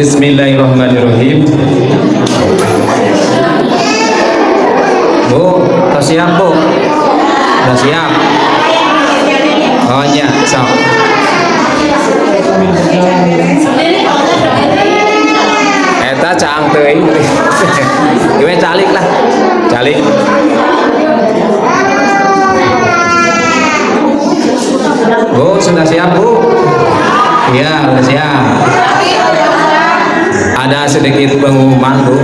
Bismillahirrahmanirrahim. Bu, udah siap bu? Udah siap? Oh iya, sok. Eta caang teuing. Ieu calik lah. Calik. Bu, sudah siap bu? Iya, sudah siap. Ada sedikit pengumuman bu,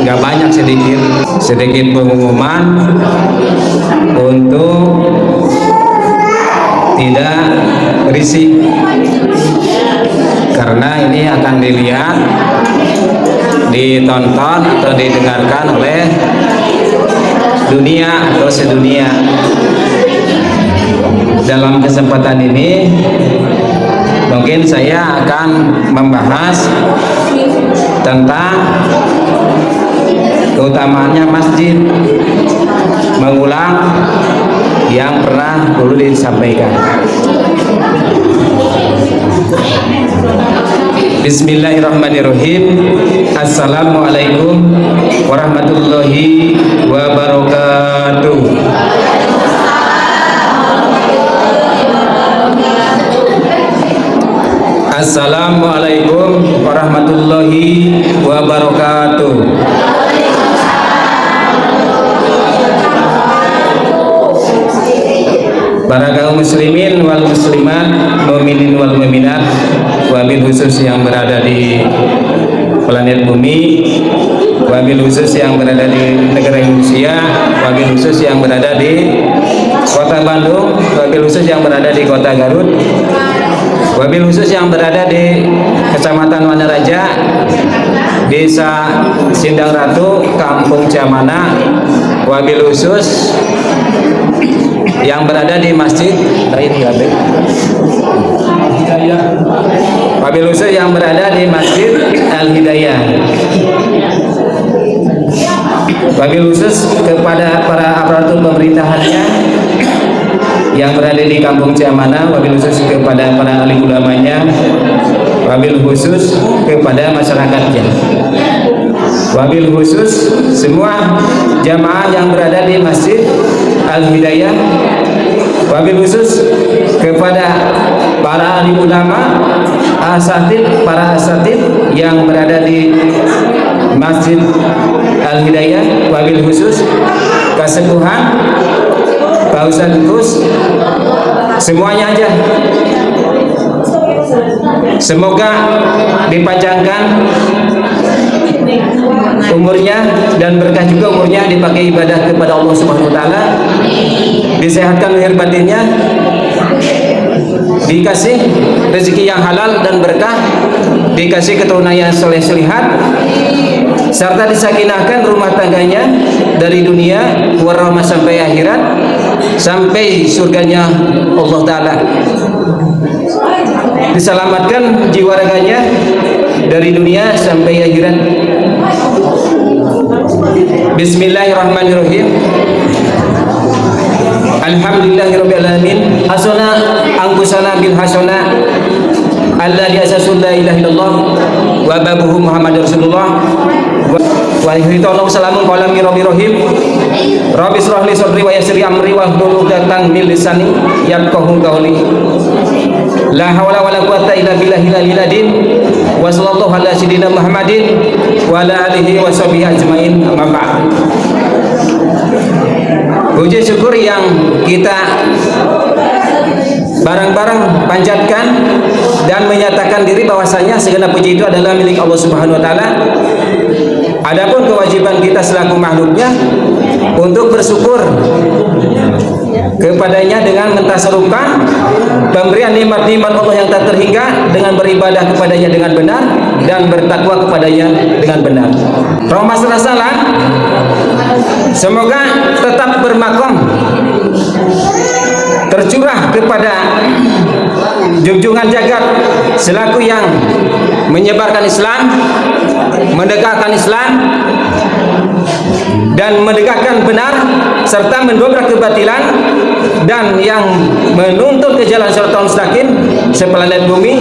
nggak banyak, sedikit pengumuman untuk tidak risih, karena ini akan dilihat, ditonton atau didengarkan oleh dunia atau sedunia. Dalam kesempatan ini mungkin saya akan membahas tentang keutamaannya masjid, mengulang yang pernah dulu disampaikan. Bismillahirrahmanirrahim. Assalamualaikum warahmatullahi wabarakatuh. Assalamualaikum warahmatullahi wabarakatuh. Para kaum muslimin wal muslimat, mukminin wal mukminat, wabil khusus yang berada di planet bumi, wabil khusus yang berada di negara Indonesia, wabil khusus yang berada di kota Bandung, wabil khusus yang berada di kota Garut, wabil khusus yang berada di Kecamatan Wanaraja, Desa Sindang Ratu, Kampung Ciamana, wabil khusus yang berada di Masjid wabil khusus yang berada di Masjid Al-Hidayah, wabil khusus kepada para aparatur pemerintahannya yang berada di Kampung Ciamana, wabil khusus kepada para alim ulamanya, wabil khusus kepada masyarakatnya, wabil khusus semua jamaah yang berada di Masjid Al-Hidayah, wabil khusus kepada para alim ulama, para asatid yang berada di Masjid Al-Hidayah, wabil khusus kesepuhan Pak Ustadz Gus, semuanya aja. Semoga dipanjangkan umurnya dan berkah juga umurnya, dipakai ibadah kepada Allah Subhanahu wa taala, disehatkan lahir batinnya, dikasih rezeki yang halal dan berkah, dikasih keturunan yang soleh solihat, serta disakinahkan rumah tangganya dari dunia warahmah sampai akhirat, sampai surganya Allah taala, diselamatkan jiwa raganya dari dunia sampai akhirat. Bismillahirrahmanirrahim. Alhamdulillahirabbil alamin. Hasana angkusana bil hasana alladzi asasul la ilaha illallah wa babuhu Muhammadur Rasulullah wa alaihi wasallam qala min rabbil rahim. Rabbi shrah li sadri wa yassir li amri wa hlul 'uqdatam min lisani yafqahu qawli. La haula wala quwwata illa billahil aliyyil azim. Wa sallallahu ala sayyidina Muhammadin wa ala alihi wa sahbihi ajmain. Amma ba'd. Puji syukur yang kita bareng-bareng panjatkan dan menyatakan diri bahwasanya segenap puji itu adalah milik Allah Subhanahu wa taala. Adapun kewajiban kita selaku makhluknya untuk bersyukur kepadanya dengan mentasarufkan pemberian nikmat-nikmat Allah yang tak terhingga, dengan beribadah kepadanya dengan benar dan bertakwa kepadanya dengan benar. Rahmat salah semoga tetap bermakom tercurah kepada junjungan jagat selaku yang menyebarkan Islam, mendekatkan Islam dan mendekatkan benar serta mendobrak kebatilan dan yang menuntun ke jalan siratal mustaqim seplanet bumi,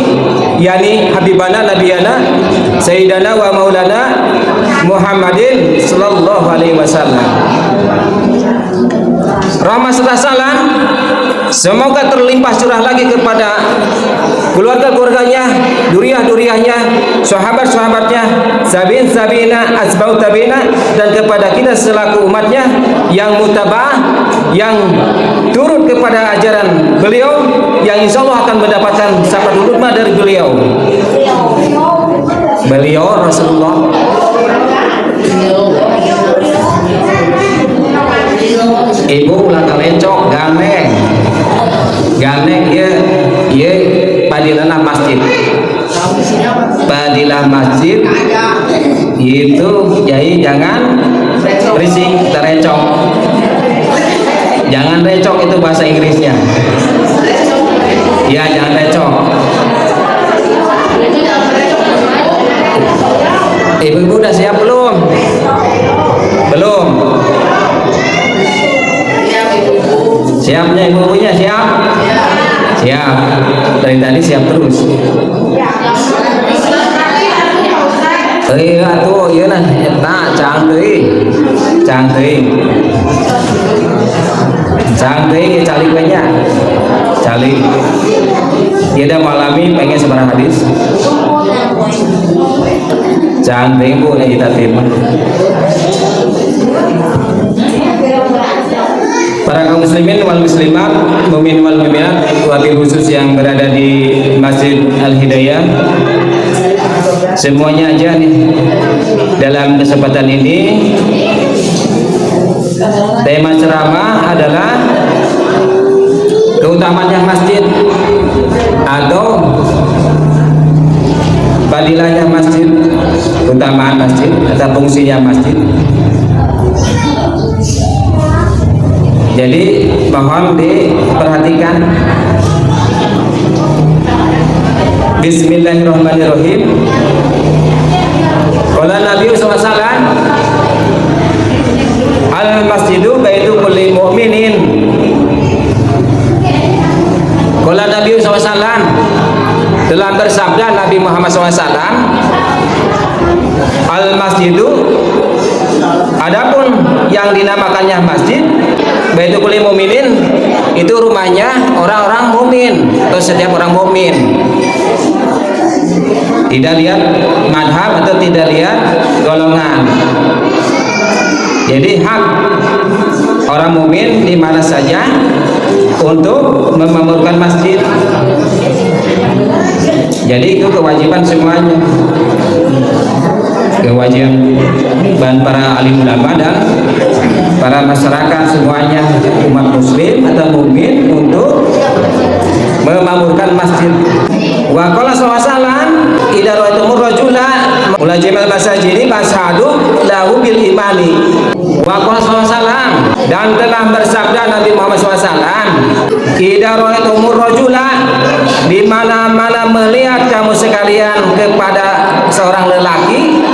yakni habibana nabiyana sayyidana wa maulana Muhammadin sallallahu alaihi wasallam. Rahmat serta salam semoga terlimpah curah lagi kepada keluarga-keluarganya, duriah-duriahnya, sahabat-sahabatnya, sabina, asbau tabina, dan kepada kita selaku umatnya yang mutaba'ah, yang turut kepada ajaran beliau, yang insya Allah akan mendapatkan syafaat hudma dari beliau. Beliau Rasulullah. Ibu ulah kalecok ganeng ya padilana masjid, padilah masjid itu jadi jangan berisik, terecok, jangan recok, itu bahasa Inggrisnya ya, jangan recok. Ibu-ibu udah siap belum? Belum. Siapnya ibu-ibunya siap? Siap. Dari tadi siap terus. Iya tuh, iya nah, cantik, calik banyak, calik. Dia dah malami pengen sebarang hadis. Cantik bu, nih kita tim. Para kaum muslimin wal muslimat, mukmin wal mukminat, wabil khusus yang berada di Masjid Al-Hidayah, semuanya aja nih dalam kesempatan ini tema ceramah adalah keutamaannya masjid atau fadilahnya masjid, keutamaan masjid atau fungsinya masjid. Jadi mohon diperhatikan. Bismillahirrahmanirrahim. Qala Nabi sallallahu alaihi wasallam, al masjidu baitu kulli mu'minin. Qala Nabi sallallahu alaihi wasallam, telah bersabda Nabi Muhammad SAW, al masjidu, adapun yang dinamakannya masjid, baitu kulli mu'minin, itu rumahnya orang-orang mukmin atau setiap orang mukmin. Tidak lihat madhab atau tidak lihat golongan. Jadi hak orang mukmin di mana saja untuk memakmurkan masjid. Jadi itu kewajiban semuanya, kewajiban para alim ulama dan para masyarakat semuanya, umat muslim atau mukmin, untuk memakmurkan masjid. Wa qala sallallahu idza ra'aytumur rajula mulajimal masajidi fashhadu lahu bil imani. Wa qala sallallahu, dan telah bersabda Nabi Muhammad SAW, idza ra'aytumur rajula, di mana-mana melihat kamu sekalian kepada seorang lelaki,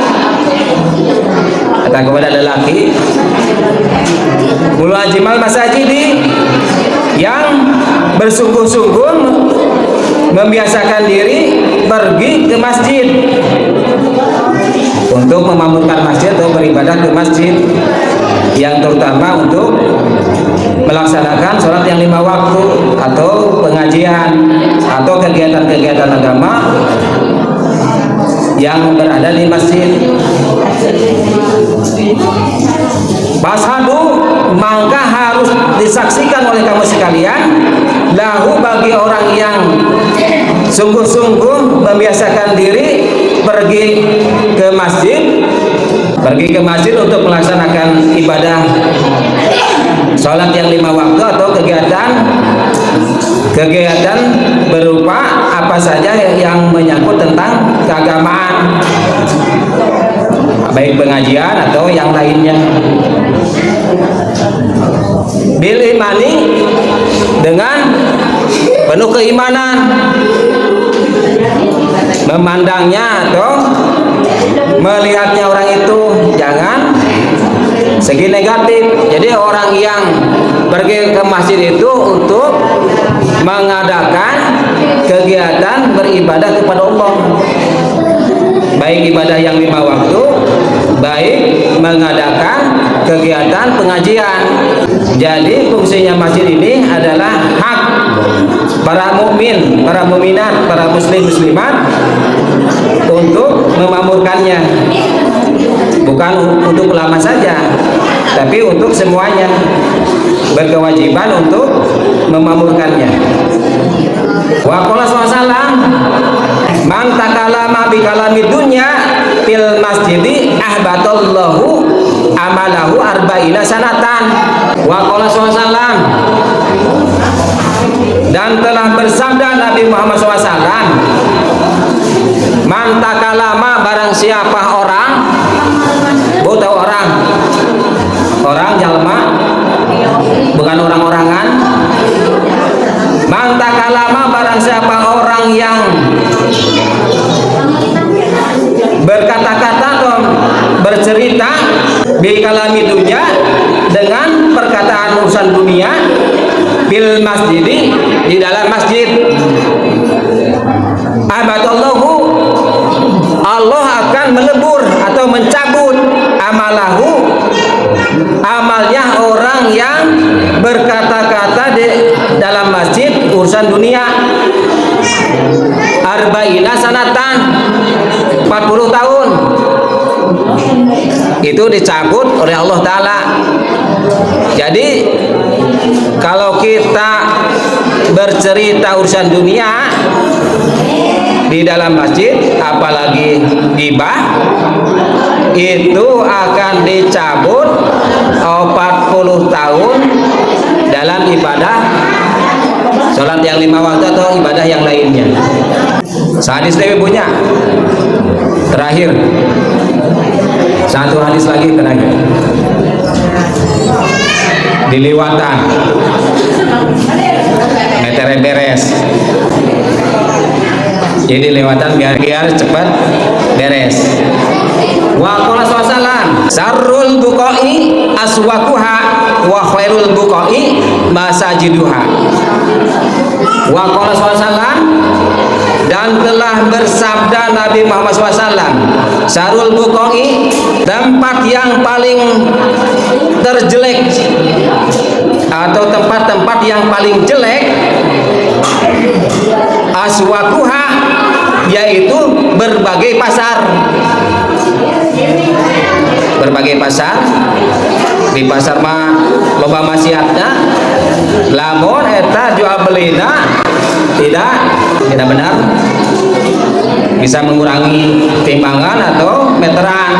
kata kepada lelaki, mulajimal masajidi, yang bersungguh-sungguh membiasakan diri pergi ke masjid untuk memakmurkan masjid atau beribadah ke masjid, yang terutama untuk melaksanakan sholat yang 5 waktu atau pengajian atau kegiatan-kegiatan agama yang berada di masjid. Fashhadu, maka harus disaksikan oleh kamu sekalian, lahu, bagi orang yang sungguh-sungguh membiasakan diri pergi ke masjid untuk melaksanakan ibadah sholat yang 5 waktu atau kegiatan berupa apa saja yang menyangkut tentang keagamaan, baik pengajian atau yang lainnya. Bil imani, dengan penuh keimanan, memandangnya atau melihatnya orang itu jangan segi negatif. Jadi orang yang pergi ke masjid itu untuk mengadakan kegiatan beribadah kepada Allah, baik ibadah yang 5 waktu, baik mengadakan kegiatan pengajian. Jadi fungsinya masjid ini adalah hak para mukmin, para mukminat, para muslim muslimat untuk memakmurkannya. Bukan untuk ulama saja, tapi untuk semuanya berkewajiban untuk memakmurkannya. Wa qala sallallahu man takalama bi kalamid dunya fil masjidi ahbatallahu amalahu arba'ina sanatan. Wa qala sallallahu, dan telah bersabda Nabi Muhammad SAW, man takalama, barang siapa orang, tahu orang jalma, bukan orang-orangan. Man takalama, barang siapa orang yang berkata-kata atau bercerita bi kalami dunya, dengan perkataan urusan dunia, bil masjidi, di dalam masjid, abatallahu, Allah akan melebur atau mencabut amalahu, amalnya orang yang berkata-kata di dalam masjid urusan dunia, arba'ina sanatan, 40 tahun itu dicabut oleh Allah Ta'ala. Jadi kalau kita bercerita urusan dunia di dalam masjid, apalagi ghibah, itu akan dicabut 40 tahun dalam ibadah sholat yang 5 waktu atau ibadah yang lainnya. Hadis Dewi punya terakhir, satu hadis lagi terakhir, diliwatan meter beres. Jadi lewatan biar cepat beres. Wa qala sallallahu, sarrul buqai aswaquha wa khairul buqai masajiduha. Wa qala sallallahu, dan telah bersabda Nabi Muhammad SAW, sarul buqai, tempat yang paling terjelek atau tempat-tempat yang paling jelek, aswaquha, yaitu berbagai pasar. Berbagai pasar, di pasar mah loba maksiatna, lamun eta jual belina tidak benar, bisa mengurangi timbangan atau meteran.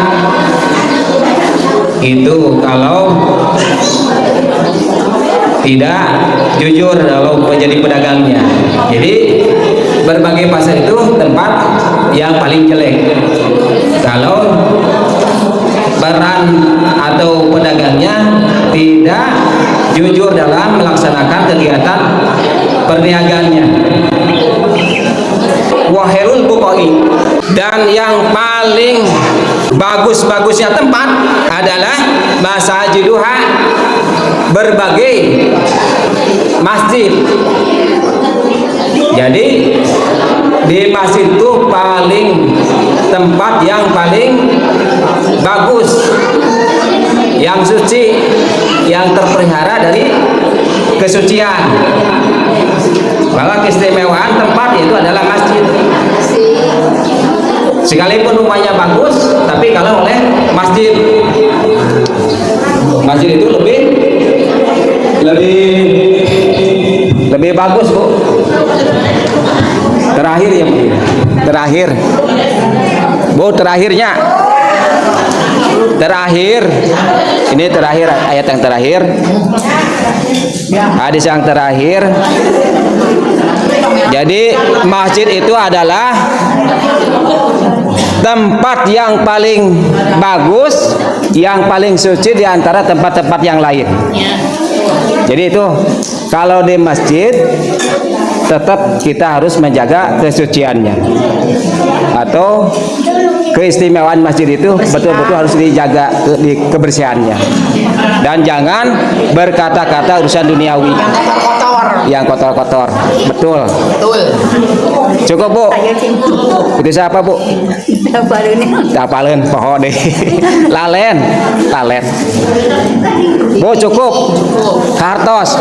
Itu kalau tidak jujur kalau menjadi pedagangnya. Jadi berbagai pasar itu tempat yang paling jelek kalau peran atau pedagangnya tidak jujur dalam melaksanakan kegiatan perniagaannya. Wahirul buqai, dan yang paling bagus-bagusnya tempat adalah masajiduha, berbagai masjid. Jadi di masjid itu paling tempat yang paling bagus, yang suci, yang terpelihara dari kesucian. Maka keistimewaan tempat itu adalah masjid. Sekalipun rumahnya bagus, tapi kalau oleh masjid itu lebih bagus, Bu. Terakhir ya, Bu. Terakhirnya. Ini terakhir, ayat yang terakhir, hadis yang terakhir. Jadi masjid itu adalah tempat yang paling bagus, yang paling suci di antara tempat-tempat yang lain. Jadi itu kalau di masjid tetap kita harus menjaga kesuciannya, atau keistimewaan masjid itu betul-betul harus dijaga di kebersihannya. Dan jangan berkata-kata urusan duniawi yang kotor-kotor. Betul. Cukup, Bu. Itu siapa, Bu? Tapaleun poho deh. Lalen. Bu, cukup. Kartos.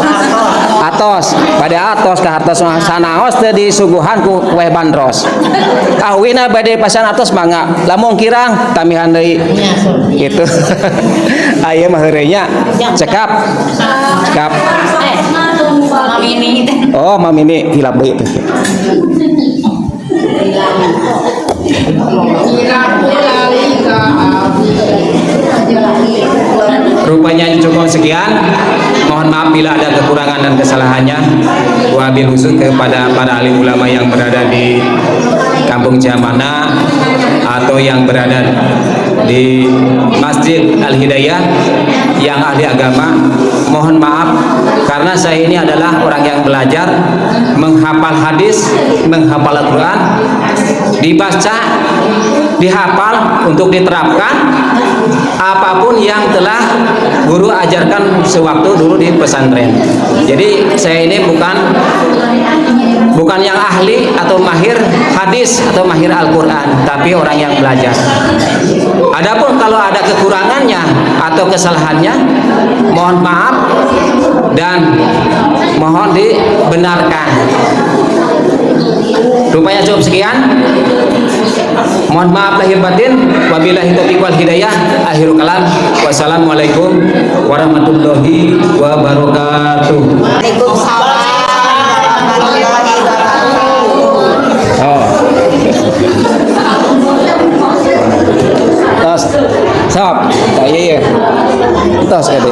Atos. Bade atos ka hartos sanaos teh disuguhan ku kue bandros. Awina bade pasan atos mangga. Lamun kirang tamihan deui. Gitu. Aya mah heureunya. Cekap. Oh, Mamini hilap deui teh. Rupanya cukup sekian. Mohon maaf bila ada kekurangan dan kesalahannya. Wabil khusus kepada para alim ulama yang berada di Kampung Ciamana atau yang berada di Masjid Al-Hidayah yang ahli agama. Mohon maaf karena saya ini adalah orang yang belajar menghafal hadis, menghafal Al-Quran, dibaca, dihafal untuk diterapkan apapun yang telah guru ajarkan sewaktu dulu di pesantren. Jadi saya ini bukan yang ahli atau mahir hadis atau mahir Al-Quran, tapi orang yang belajar. Adapun kalau ada kekurangannya atau kesalahannya, mohon maaf dan mohon dibenarkan. Rupanya cukup sekian. Mohon maaf lahir batin. Wabillahi taufiq wal hidayah. Akhirul kalam. Wassalamualaikum warahmatullahi wabarakatuh. Waalaikumsalam. Oh. Tos. Sop. Iya. Tos kade.